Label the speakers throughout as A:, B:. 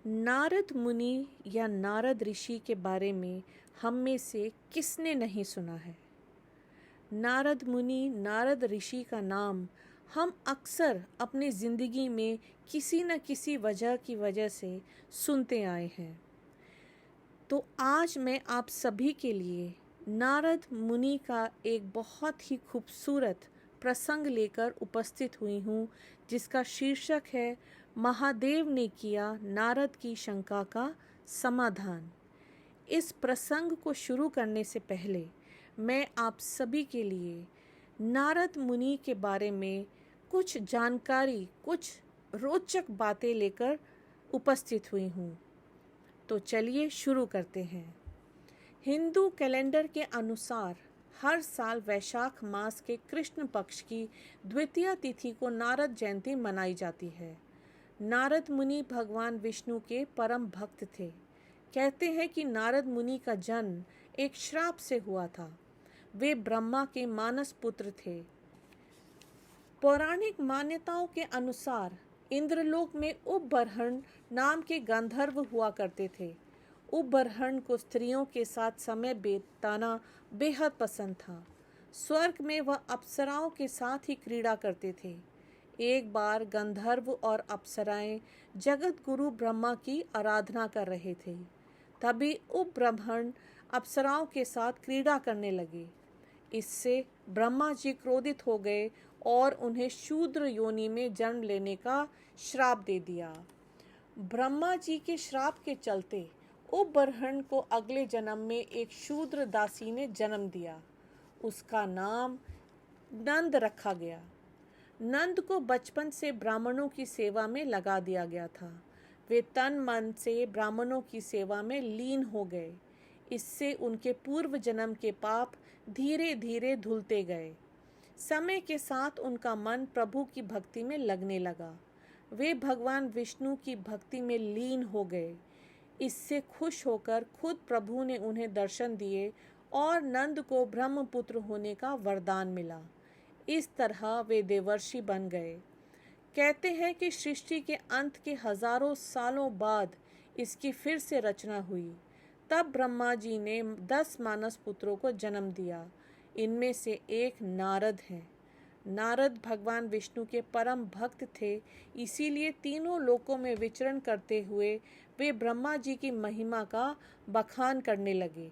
A: नारद मुनि या नारद ऋषि के बारे में हम में से किसने नहीं सुना है। नारद मुनि, नारद ऋषि का नाम हम अक्सर अपनी ज़िंदगी में किसी न किसी वजह की वजह से सुनते आए हैं। तो आज मैं आप सभी के लिए नारद मुनि का एक बहुत ही खूबसूरत प्रसंग लेकर उपस्थित हुई हूँ, जिसका शीर्षक है महादेव ने किया नारद की शंका का समाधान। इस प्रसंग को शुरू करने से पहले मैं आप सभी के लिए नारद मुनि के बारे में कुछ जानकारी, कुछ रोचक बातें लेकर उपस्थित हुई हूँ। तो चलिए शुरू करते हैं। हिंदू कैलेंडर के अनुसार हर साल वैशाख मास के कृष्ण पक्ष की द्वितीय तिथि को नारद जयंती मनाई जाती है। नारद मुनि भगवान विष्णु के परम भक्त थे। कहते हैं कि नारद मुनि का जन्म एक श्राप से हुआ था। वे ब्रह्मा के मानस पुत्र थे। पौराणिक मान्यताओं के अनुसार इंद्रलोक में उपबर्हण नाम के गंधर्व हुआ करते थे। उपबर्हण को स्त्रियों के साथ समय बिताना बेहद पसंद था। स्वर्ग में वह अप्सराओं के साथ ही क्रीड़ा करते थे। एक बार गंधर्व और अप्सराएं जगत गुरु ब्रह्मा की आराधना कर रहे थे। तभी उपबर्हण अप्सराओं के साथ क्रीड़ा करने लगे। इससे ब्रह्मा जी क्रोधित हो गए और उन्हें शूद्र योनि में जन्म लेने का श्राप दे दिया। ब्रह्मा जी के श्राप के चलते उपबर्हण को अगले जन्म में एक शूद्र दासी ने जन्म दिया। उसका नाम नंद रखा गया। नंद को बचपन से ब्राह्मणों की सेवा में लगा दिया गया था। वे तन मन से ब्राह्मणों की सेवा में लीन हो गए। इससे उनके पूर्व जन्म के पाप धीरे धीरे धुलते गए। समय के साथ उनका मन प्रभु की भक्ति में लगने लगा। वे भगवान विष्णु की भक्ति में लीन हो गए। इससे खुश होकर खुद प्रभु ने उन्हें दर्शन दिए और नंद को ब्रह्मपुत्र होने का वरदान मिला। इस तरह वे देवर्षि बन गए। कहते हैं कि सृष्टि के अंत के हजारों सालों बाद इसकी फिर से रचना हुई। तब ब्रह्मा जी ने 10 मानस पुत्रों को जन्म दिया। इनमें से एक नारद हैं। नारद भगवान विष्णु के परम भक्त थे, इसीलिए तीनों लोकों में विचरण करते हुए वे ब्रह्मा जी की महिमा का बखान करने लगे।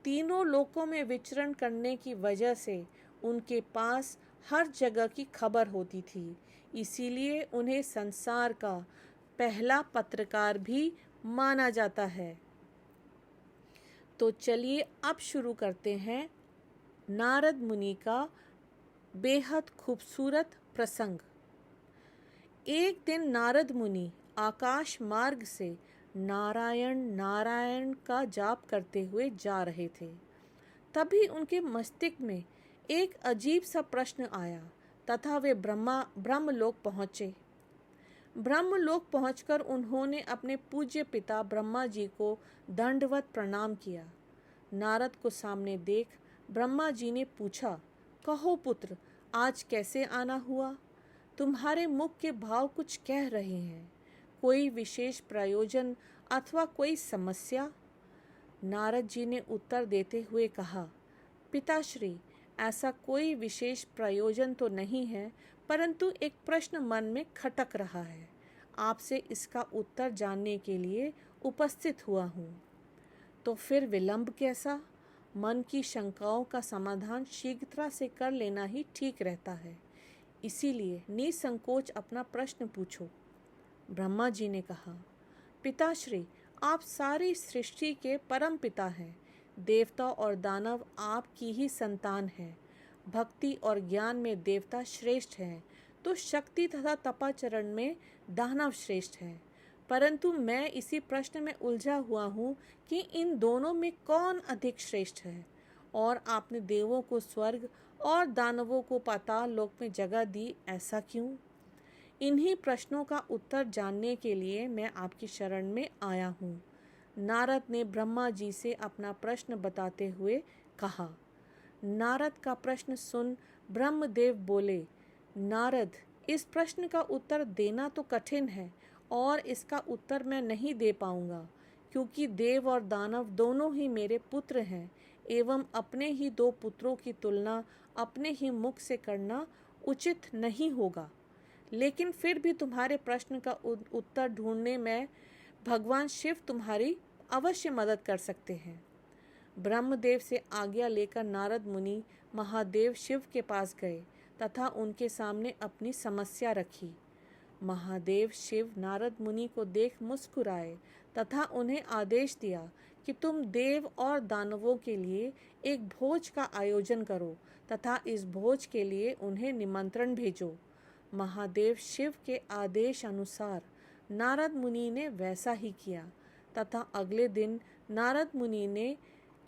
A: तीनों लोकों में विचरण करने की वजह से उनके पास हर जगह की खबर होती थी, इसीलिए उन्हें संसार का पहला पत्रकार भी माना जाता है। तो चलिए अब शुरू करते हैं नारद मुनि का बेहद खूबसूरत प्रसंग। एक दिन नारद मुनि आकाश मार्ग से नारायण नारायण का जाप करते हुए जा रहे थे। तभी उनके मस्तिष्क में एक अजीब सा प्रश्न आया तथा वे ब्रह्मलोक पहुँचे। ब्रह्मलोक पहुंचकर उन्होंने अपने पूज्य पिता ब्रह्मा जी को दंडवत प्रणाम किया। नारद को सामने देख ब्रह्मा जी ने पूछा, कहो पुत्र, आज कैसे आना हुआ? तुम्हारे मुख के भाव कुछ कह रहे हैं। कोई विशेष प्रयोजन अथवा कोई समस्या? नारद जी ने उत्तर देते हुए कहा, पिताश्री, ऐसा कोई विशेष प्रयोजन तो नहीं है, परंतु एक प्रश्न मन में खटक रहा है। आपसे इसका उत्तर जानने के लिए उपस्थित हुआ हूँ। तो फिर विलंब कैसा? मन की शंकाओं का समाधान शीघ्रता से कर लेना ही ठीक रहता है। इसीलिए निसंकोच अपना प्रश्न पूछो। ब्रह्मा जी ने कहा, पिताश्री, आप सारी सृष्टि के परम पिता हैं। देवता और दानव आपकी ही संतान हैं। भक्ति और ज्ञान में देवता श्रेष्ठ हैं, तो शक्ति तथा तपाचरण में दानव श्रेष्ठ हैं। परंतु मैं इसी प्रश्न में उलझा हुआ हूँ कि इन दोनों में कौन अधिक श्रेष्ठ है। और आपने देवों को स्वर्ग और दानवों को पाताल लोक में जगह दी, ऐसा क्यों? इन्हीं प्रश्नों का उत्तर जानने के लिए मैं आपकी शरण में आया हूँ। नारद ने ब्रह्मा जी से अपना प्रश्न बताते हुए कहा। नारद का प्रश्न सुन ब्रह्मदेव बोले, नारद, इस प्रश्न का उत्तर देना तो कठिन है और इसका उत्तर मैं नहीं दे पाऊंगा, क्योंकि देव और दानव दोनों ही मेरे पुत्र हैं एवं अपने ही दो पुत्रों की तुलना अपने ही मुख से करना उचित नहीं होगा। लेकिन फिर भी तुम्हारे प्रश्न का उत्तर ढूंढने में भगवान शिव तुम्हारी अवश्य मदद कर सकते हैं। ब्रह्मदेव से आज्ञा लेकर नारद मुनि महादेव शिव के पास गए तथा उनके सामने अपनी समस्या रखी। महादेव शिव नारद मुनि को देख मुस्कुराए तथा उन्हें आदेश दिया कि तुम देव और दानवों के लिए एक भोज का आयोजन करो तथा इस भोज के लिए उन्हें निमंत्रण भेजो। महादेव शिव के आदेश अनुसार नारद मुनि ने वैसा ही किया तथा अगले दिन नारद मुनि ने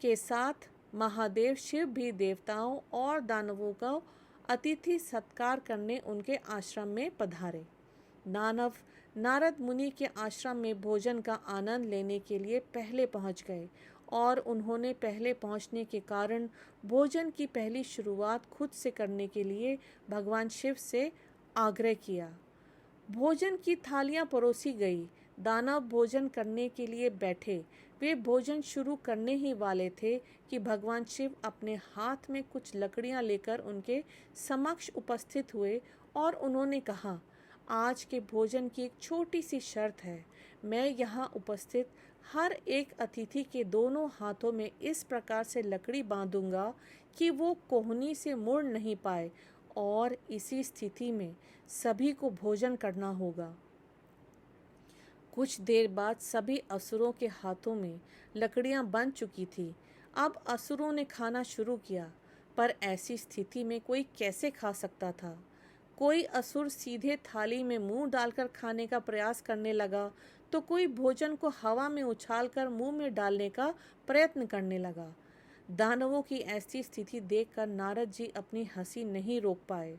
A: के साथ महादेव शिव भी देवताओं और दानवों का अतिथि सत्कार करने उनके आश्रम में पधारे। दानव नारद मुनि के आश्रम में भोजन का आनंद लेने के लिए पहले पहुंच गए और उन्होंने पहले पहुंचने के कारण भोजन की पहली शुरुआत खुद से करने के लिए भगवान शिव से आग्रह किया। भोजन की थालियां परोसी गई। दानव भोजन करने के लिए बैठे। वे भोजन शुरू करने ही वाले थे कि भगवान शिव अपने हाथ में कुछ लकड़ियां लेकर उनके समक्ष उपस्थित हुए और उन्होंने कहा, आज के भोजन की एक छोटी सी शर्त है। मैं यहाँ उपस्थित हर एक अतिथि के दोनों हाथों में इस प्रकार से लकड़ी बांधूंगा कि वो कोहनी से मुड़ नहीं पाए और इसी स्थिति में सभी को भोजन करना होगा। कुछ देर बाद सभी असुरों के हाथों में लकड़ियां बन चुकी थी। अब असुरों ने खाना शुरू किया, पर ऐसी स्थिति में कोई कैसे खा सकता था। कोई असुर सीधे थाली में मुंह डालकर खाने का प्रयास करने लगा, तो कोई भोजन को हवा में उछालकर मुंह में डालने का प्रयत्न करने लगा। दानवों की ऐसी स्थिति देखकर नारद जी अपनी हंसी नहीं रोक पाए।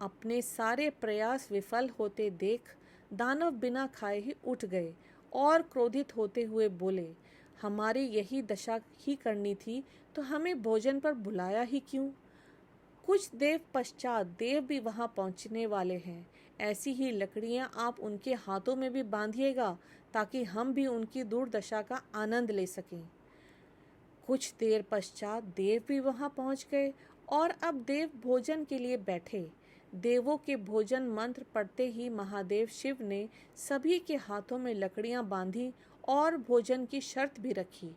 A: अपने सारे प्रयास विफल होते देख दानव बिना खाए ही उठ गए और क्रोधित होते हुए बोले, हमारी यही दशा ही करनी थी तो हमें भोजन पर बुलाया ही क्यों। कुछ देर पश्चात देव भी वहां पहुंचने वाले हैं। ऐसी ही लकड़ियां आप उनके हाथों में भी बांधिएगा ताकि हम भी उनकी दुर्दशा का आनंद ले सकें। कुछ देर पश्चात देव भी वहां पहुंच गए और अब देव भोजन के लिए बैठे। देवों के भोजन मंत्र पढ़ते ही महादेव शिव ने सभी के हाथों में लकड़ियां बांधी और भोजन की शर्त भी रखी।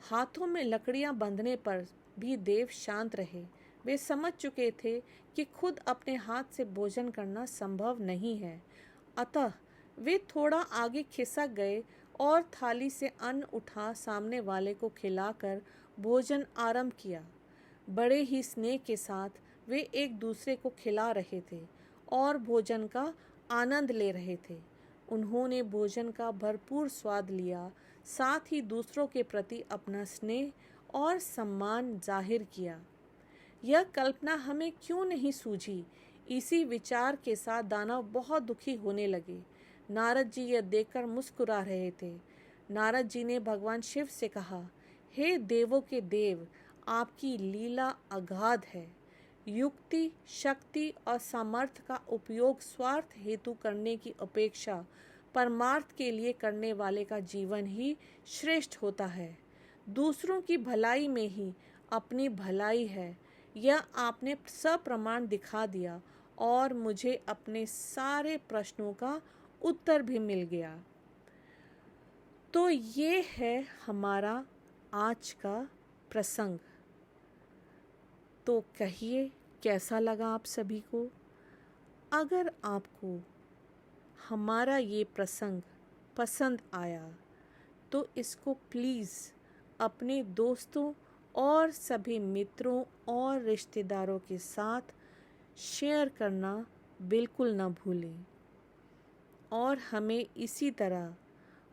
A: हाथों में लकड़ियां बंधने पर भी देव शांत रहे। वे समझ चुके थे कि खुद अपने हाथ से भोजन करना संभव नहीं है, अतः वे थोड़ा आगे खिसक गए और थाली से अन्न उठा सामने वाले को खिलाकर भोजन आरंभ किया। बड़े ही स्नेह के साथ वे एक दूसरे को खिला रहे थे और भोजन का आनंद ले रहे थे। उन्होंने भोजन का भरपूर स्वाद लिया, साथ ही दूसरों के प्रति अपना स्नेह और सम्मान जाहिर किया। यह कल्पना हमें क्यों नहीं सूझी। इसी विचार के साथ दानव बहुत दुखी होने लगे। नारद जी यह देखकर मुस्कुरा रहे थे। नारद जी ने भगवान शिव से कहा, हे देवों के देव, आपकी लीला अगाध है। युक्ति, शक्ति और सामर्थ्य का उपयोग स्वार्थ हेतु करने की अपेक्षा परमार्थ के लिए करने वाले का जीवन ही श्रेष्ठ होता है। दूसरों की भलाई में ही अपनी भलाई है, यह आपने सप्रमाण दिखा दिया और मुझे अपने सारे प्रश्नों का उत्तर भी मिल गया। तो ये है हमारा आज का प्रसंग। तो कहिए कैसा लगा आप सभी को। अगर आपको हमारा ये प्रसंग पसंद आया तो इसको प्लीज़ अपने दोस्तों और सभी मित्रों और रिश्तेदारों के साथ शेयर करना बिल्कुल ना भूलें और हमें इसी तरह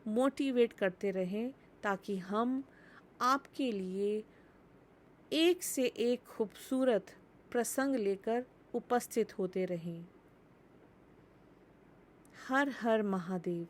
A: मोटिवेट करते रहें ताकि हम आपके लिए एक से एक खूबसूरत प्रसंग लेकर उपस्थित होते रहें। हर हर महादेव।